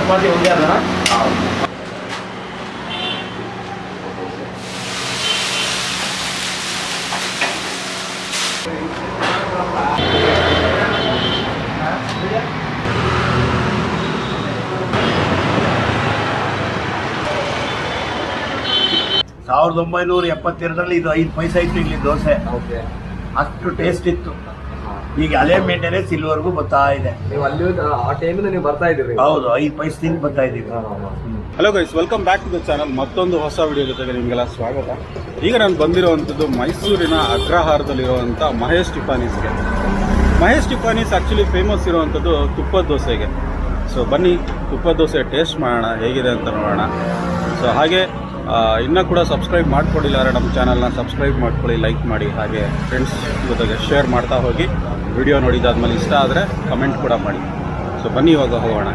ಚಪಾತಿ ಒಂದೇ ಅದನ. ಸಾವಿರದ 1972 ಇದು 5 ಪೈಸೆ ಇತ್ತು ಇಲ್ಲಿ ದೋಸೆ. ಅಷ್ಟು ಟೇಸ್ಟ್ ಇತ್ತು. ಈಗ ಅದೇ ಮೇಂಟೆನೆನ್ಸ್ ಇಲ್ಲಿವರೆಗೂ ಬರ್ತಾ ಇದೆ. ನೀವು ಅಲ್ಲಿ ಆ ಟೈಮಿಂದ ನೀವು ಬರ್ತಾ ಇದ್ದೀರಿ? ಹೌದು, 5 ಪೈಸೆ ತಿಂದು ಬರ್ತಾ ಇದ್ದೀವಿ. Hello guys, welcome back to the channel. ಮತ್ತೊಂದು ಹೊಸ ವಿಡಿಯೋ ಜೊತೆಗೆ ನಿಮಗೆಲ್ಲ ಸ್ವಾಗತ. ಈಗ ನಾನು ಬಂದಿರುವಂಥದ್ದು ಮೈಸೂರಿನ ಅಗ್ರಹಾರದಲ್ಲಿರುವಂಥ ಮಹೇಶ್ ಟಿಫಾನೀಸ್ಗೆ. ಮಹೇಶ್ ಟಿಫಾನೀಸ್ ಆ್ಯಕ್ಚುಲಿ ಫೇಮಸ್ ಇರುವಂಥದ್ದು ತುಪ್ಪದ ದೋಸೆಗೆ. ಸೊ ಬನ್ನಿ ತುಪ್ಪದ ದೋಸೆ ಟೇಸ್ಟ್ ಮಾಡೋಣ, ಹೇಗಿದೆ ಅಂತ ನೋಡೋಣ. ಸೊ ಹಾಗೆ ಇನ್ನೂ ಕೂಡ ಸಬ್ಸ್ಕ್ರೈಬ್ ಮಾಡ್ಕೊಂಡಿಲ್ಲ ಅಂದರೆ ನಮ್ಮ ಚಾನಲ್ನ ಸಬ್ಸ್ಕ್ರೈಬ್ ಮಾಡ್ಕೊಳ್ಳಿ, ಲೈಕ್ ಮಾಡಿ, ಹಾಗೆ ಫ್ರೆಂಡ್ಸ್ ಜೊತೆಗೆ ಶೇರ್ ಮಾಡ್ತಾ ಹೋಗಿ. ವಿಡಿಯೋ ನೋಡಿದಾದ್ಮೇಲೆ ಇಷ್ಟ ಆದರೆ ಕಮೆಂಟ್ ಕೂಡ ಮಾಡಿ. ಸೊ ಬನ್ನಿ ಇವಾಗ ಹೋಗೋಣ.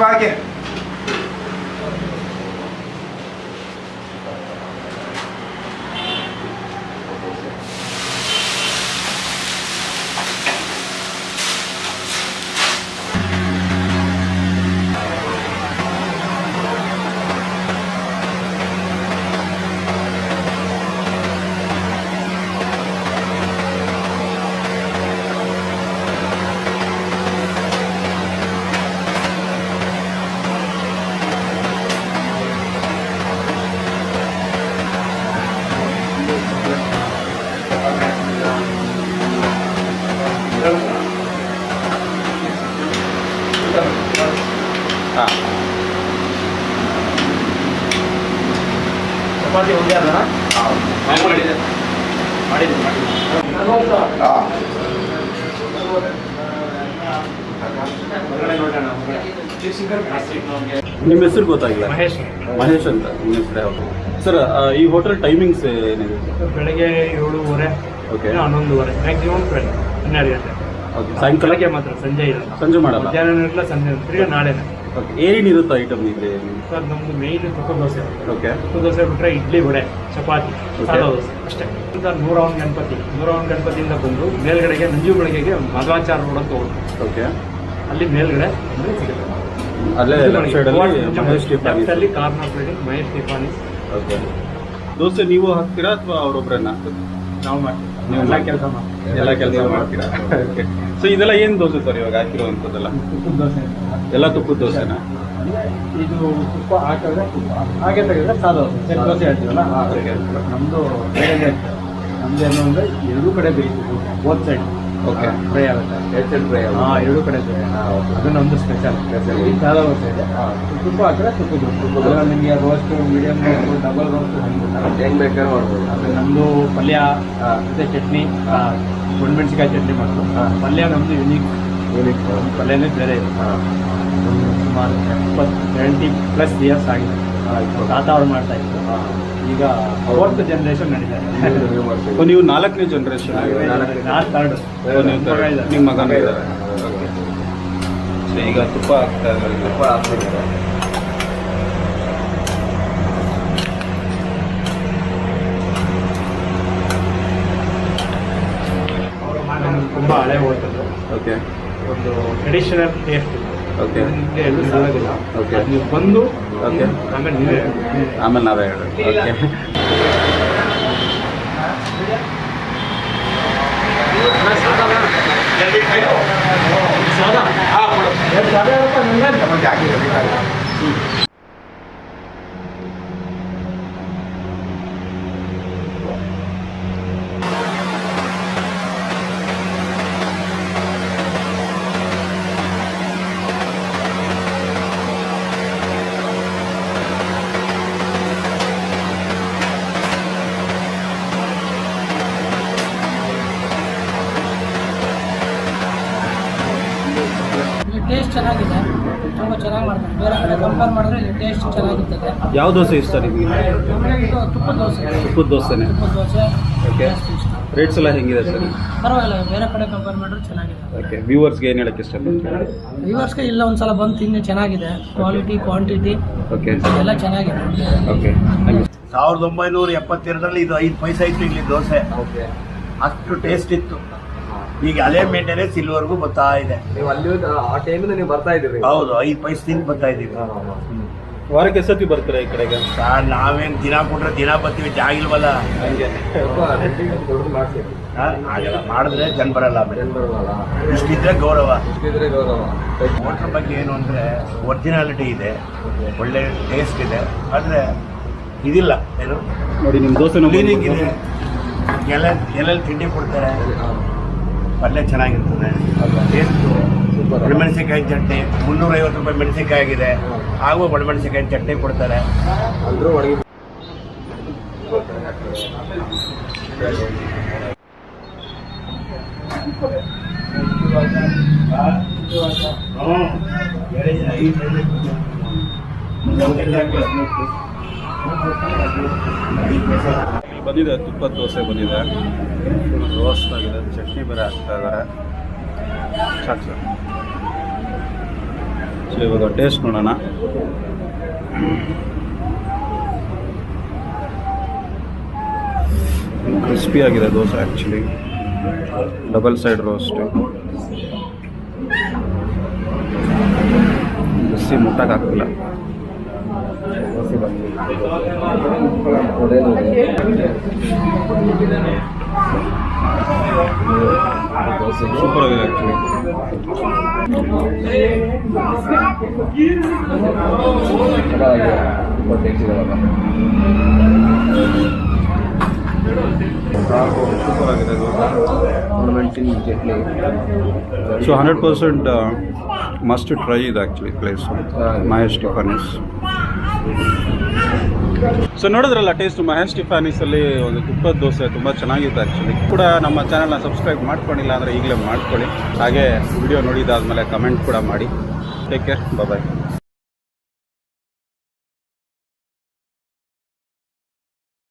ಭಾಗ್ಯ ಚಪಾತಿ ಒಂದೇ ಅದನ. ನಿಮ್ಮ ಹೆಸರು ಗೊತ್ತಾಗಿಲ್ಲ? ಮಹೇಶ್. ಮಹೇಶ್ ಅಂತ ನಿಮ್ಮ ಹೆಸರು ಯಾವುದು ಸರ್? ಈ ಹೋಟೆಲ್ ಟೈಮಿಂಗ್ಸ್ ಏನಿದೆ? ಬೆಳಗ್ಗೆ 7:30, ಓಕೆ, 11:30, ಮ್ಯಾಕ್ಸಿಮಮ್ 12 ಗಂಟೆ. ಓಕೆ, ಸಾಯಂಕಾಲಕ್ಕೆ ಮಾತ್ರ, ಸಂಜೆ ಇರಲ್ಲ. ಸಂಜೆ ಮಾಡಲ್ಲ? ಮಧ್ಯಾಹ್ನ ಇರಲ್ಲ, ಸಂಜೆ ತಿರ್ಗಿ ನಾಳೆನೆ. ಓಕೆ, ಏನೇನಿರುತ್ತೆ ಐಟಮ್ ಇದೆ ಸರ್? ನಮ್ದು ಮೇಯ್ನ್ ತುಪ್ಪ ದೋಸೆ. ಓಕೆ, ತುಪ್ಪ ದೋಸೆ ಬಿಟ್ಟರೆ ಇಡ್ಲಿ, ವಡೆ, ಚಪಾತಿ, ಸಾದಾ ದೋಸೆ ಅಷ್ಟೇ. ಸರ್ 101 ಗಣಪತಿಯಿಂದ ಬಂದು ಮೇಲ್ಗಡೆಗೆ ನಂಜು ಬೆಳಗ್ಗೆಗೆ ಮಧ್ವಾಚಾರ ರೋಡ್ ಅಂತ ಹೋಗುತ್ತೆ. ಓಕೆ, ಅಲ್ಲಿ ಮೇಲ್ಗಡೆ ಅಂದರೆ ಸಿಗುತ್ತೆ. ಅಲ್ಲೇ ಲೆಫ್ಟ್ ಸೈಡಲ್ಲಿ ಮಹೇಶ್ ಟಿಫಾನೀಸ್. ಅಲ್ಲಿ corner building Mahesh Tiffanies. Okay, dosa ನೀವು ಹಾಕ್ತೀರಾ ಅಥವಾ ಅವರೊಬ್ಬರನ್ನ? ನಾವು ಮಾಡ್ತೀವಿ. ನೀವು ಎಲ್ಲ ಕೆಲಸ ಮಾಡ್ತೀವಿ. ಎಲ್ಲ ಕೆಲಸ ಮಾಡ್ತೀರಾ? ಓಕೆ. ಸೊ ಇದೆಲ್ಲ ಏನು ದೋಸೆ ಸರ್ ಇವಾಗ ಹಾಕಿರುವಂಥದ್ದೆಲ್ಲ? ತುಪ್ಪದ ದೋಸೆ. ಎಲ್ಲ ತುಪ್ಪದ ದೋಸೆನಾ? ಇದು ತುಪ್ಪ ಹಾಕಿದ್ರೆ ತುಪ್ಪ, ಹಾಗೆ ತೆಗೆದ್ರೆ ಸಾದಾ ದೋಸೆ. ಸೆಟ್ ದೋಸೆ ಹೇಳ್ತೀವಲ್ಲ, ನಮ್ಮದು ಬೇರೆ. ನಮ್ದು ಏನು ಅಂದರೆ ಎರಡೂ ಕಡೆ ಬೇಯಿಸ್ತೀವಿ, ಬೋತ್ ಸೈಡ್. ಓಕೆ, ಫ್ರೈ ಆಗುತ್ತೆ. ಫ್ರೈ ಎರಡೂ ಕಡೆ ಫ್ರೈ. ಅದು ನಮ್ಮದು ಸ್ಪೆಷಲ್. ಈ ಸಾದಾ ದೋಸೆ ಇದೆ, ತುಪ್ಪ ಹಾಕಿದ್ರೆ ತುಪ್ಪದ ದೋಸೆ. ನಿಮಗೆ roast, medium roast, double roast ಹೆಂಗೆ ಬೇಕಾದ್ರೆ ಮಾಡ್ಬೋದು. ಅದು ನಮ್ಮದು ಪಲ್ಯ ಮತ್ತು ಚಟ್ನಿ, ಒಣಮೆಣ್ಸಿಕಾಯಿ ಚಟ್ನಿ ಮಾಡೋದು. ಪಲ್ಯ ನಮ್ಮದು ಯುನೀಕ್ ಪಲ್ಯನೇ ಬೇರೆ ಇದೆ. ಸುಮಾರು 70+ ಇಯರ್ಸ್ ಆಗಿದೆ. ತಾತ ಅವ್ರು ಮಾಡ್ತಾ ಇದ್ರು. ಈಗ 4th ಜನರೇಷನ್ ನಡೀತಾರೆ. ನೀವು 4ನೇ ಜನರೇಷನ್? ನಾನು 3rd. ನಿಮ್ಮ ಮಗನ ಇದ್ದಾರೆ. ಈಗ ತುಪ್ಪ ಹಾಕ್ತಾ ಇದ್ದಾರೆ. ತುಂಬ ಹಳೆ ಹೋಟೆಲ್, ಓಕೆ ಒಂದು ಟ್ರೆಡಿಷನಲ್ ಟೇಸ್ಟ್ ಓಕೆ ನಿಮಗೆ ಎಲ್ಲೂ ಸಾಲಾಗಿಲ್ಲ. ಓಕೆ. ಅದ್ ನೀವು ಬಂದು ಓಕೆ. ಆಮೇಲೆ ನೀವೇ ಆಮೇಲೆ ನಾವೇ ಹೇಳಿ ಓಕೆ. ಇಲ್ಲಿ ಟೇಸ್ಟ್ ಚೆನ್ನಾಗಿದೆ, ತುಂಬ ಚೆನ್ನಾಗಿ ಮಾಡ್ತಾರೆ. ಬೇರೆ ಕಡೆ ಕಂಪೇರ್ ಮಾಡಿದ್ರೆ ಇಲ್ಲಿ ಟೇಸ್ಟ್ ಚೆನ್ನಾಗಿರ್ತದೆ. ಯಾವ ದೋಸೆ ಇಷ್ಟ ನಿಮಗೆ? ನಮಗೆ ಇದು ತುಪ್ಪದ ದೋಸೆ. ತುಪ್ಪದ ದೋಸೆನೇ. ತುಪ್ಪದ ದೋಸೆ ಓಕೆ. ಜಾಸ್ತಿ ಇಷ್ಟ. ರೇಟ್ಸ್ ಎಲ್ಲ ಹೆಂಗಿದೆ ಸರ್? ಪರವಾಗಿಲ್ಲ, ಬೇರೆ ಕಡೆ ಕಂಪೇರ್ ಮಾಡಿದ್ರೆ ಚೆನ್ನಾಗಿದೆ. ಓಕೆ. ವ್ಯೂವರ್ಸ್ಗೆ ಏನು ಹೇಳಕ್ಕೆ ಇಷ್ಟಪಡ್ತೀರಾ? ವ್ಯೂವರ್ಸ್ಗೆ ಇಲ್ಲ ಒಂದ್ಸಲ ಬಂದು ತಿಂದು ಚೆನ್ನಾಗಿದೆ. ಕ್ವಾಲಿಟಿ ಕ್ವಾಂಟಿಟಿ ಓಕೆ ಎಲ್ಲ ಚೆನ್ನಾಗಿದೆ. ಓಕೆ. 1972ರಲ್ಲಿ ಇದು 5 ಪೈಸೆ ಇತ್ತು ಇಲ್ಲಿ ದೋಸೆ. ಅಷ್ಟು ಟೇಸ್ಟ್ ಇತ್ತು. ಈಗ ಅದೇ ಮೇಂಟೆನೆನ್ಸ್ ಇಲ್ಲಿವರೆಗೂ ಬರ್ತಾ ಇದೆ. ನೀವು ಅಲ್ಲಿ ಆ ಟೈಮಿಂದ ನೀವು ಬರ್ತಾ ಇದ್ದೀರಿ? ಹೌದು, 5 ಪೈಸೆ ತಿಂದು ಬರ್ತಾ ಇದ್ದೀವಿ. ವಾರಕ್ಕೆ ಎಷ್ಟೊತ್ತಿ ಬರ್ತೀರಾ ಈ ಕಡೆಗೆ? ಸರ್ ನಾವೇನು ದಿನ ಕೊಟ್ರೆ ದಿನ ಬರ್ತೀವಿ, ಜಾಗ ಇಲ್ವಲ್ಲ. ಹಂಗೆ ಸ್ವಲ್ಪ ರೇಟಿಂಗ್ ದೊಡ್ಡದು ಮಾಡಿಸಿ. ಹಾಗೆಲ್ಲ ಮಾಡಿದ್ರೆ ಜನ ಬರಲ್ಲ. ಆಮೇಲೆ ಏನು ಬರೋಲ್ಲ, ಇಷ್ಟಿದ್ರೆ ಗೌರವ. ಇಷ್ಟಿದ್ರೆ ಗೌರವ. ಹೋಟ್ಲ್ ಬಗ್ಗೆ ಏನು ಅಂದರೆ ಒರಿಜಿನಾಲಿಟಿ ಇದೆ, ಒಳ್ಳೆ ಟೇಸ್ಟ್ ಇದೆ. ಆದರೆ ಇದಿಲ್ಲ, ಏನು ನೋಡಿ ನಿಮ್ಮ ದೋಸೆ ಕ್ಲೀನಿಂಗ್ ಇದೆ. ಎಲ್ಲೆಲ್ಲಿ ತಿಂಡಿ ಕೊಡ್ತಾರೆ, ಪಲ್ಯ ಚೆನ್ನಾಗಿರ್ತದೆ, ಟೇಸ್ಟು. ಒಣಮೆಣಸಿನ್ಕಾಯಿ ಚಟ್ನಿ 350 ರೂಪಾಯಿ ಮೆಣಸಿನ್ಕಾಯಿ ಆಗಿದೆ. ಹಾಗೂ ಒಣಮೆಣಸಿನ್ಕಾಯಿ ಚಟ್ನಿ ಕೊಡ್ತಾರೆ. ಅಂದರೂ ಒಣಗಿ ಬಂದಿದೆ, ತುಪ್ಪದ ದೋಸೆ ಬಂದಿದೆ, ರೋಸ್ಟ್ ಆಗಿದೆ, ಚಟ್ನಿ ಬೇರೆ ಹಾಕ್ತಾ ಇದ್ದಾರೆ. ಸಾಕು ಸರ್. ಸೊ ಇವಾಗ ಟೇಸ್ಟ್ ನೋಡೋಣ. ಕ್ರಿಸ್ಪಿ ಆಗಿದೆ dosa actually, double side roast. ಬಿಸಿ ಮುಟ್ಟಕ್ಕಾಗಲ್ಲ. ಸೂಪರ್ ಆಗಿದೆ ಆ್ಯಕ್ಚುಲಿ. ಸೂಪರ್ ಆಗಿದೆ ಮೆಣಸಿನ ಚಟ್ನಿ. ಸೊ 100% ಮಸ್ಟ್ ಟ್ರೈ ಇದೆ actually place Mahesh Tiffanies. So ನೋಡಿದ್ರಲ್ಲ ಟೇಸ್ಟ್ ಮಹೇಶ್ ಟಿಫಾನೀಸಲ್ಲಿ ಒಂದು ತುಪ್ಪದ ದೋಸೆ ತುಂಬ ಚೆನ್ನಾಗಿತ್ತು ಆ್ಯಕ್ಚುಲಿ. ಕೂಡ ನಮ್ಮ ಚಾನಲ್ನ ಸಬ್ಸ್ಕ್ರೈಬ್ ಮಾಡ್ಕೊಂಡಿಲ್ಲ ಅಂದರೆ ಈಗಲೇ ಮಾಡ್ಕೊಳ್ಳಿ. ಹಾಗೆ ವಿಡಿಯೋ ನೋಡಿದಾದ್ಮೇಲೆ ಕಮೆಂಟ್ ಕೂಡ ಮಾಡಿ. ಟೇಕ್ ಕೇರ್, ಬಾಯ್.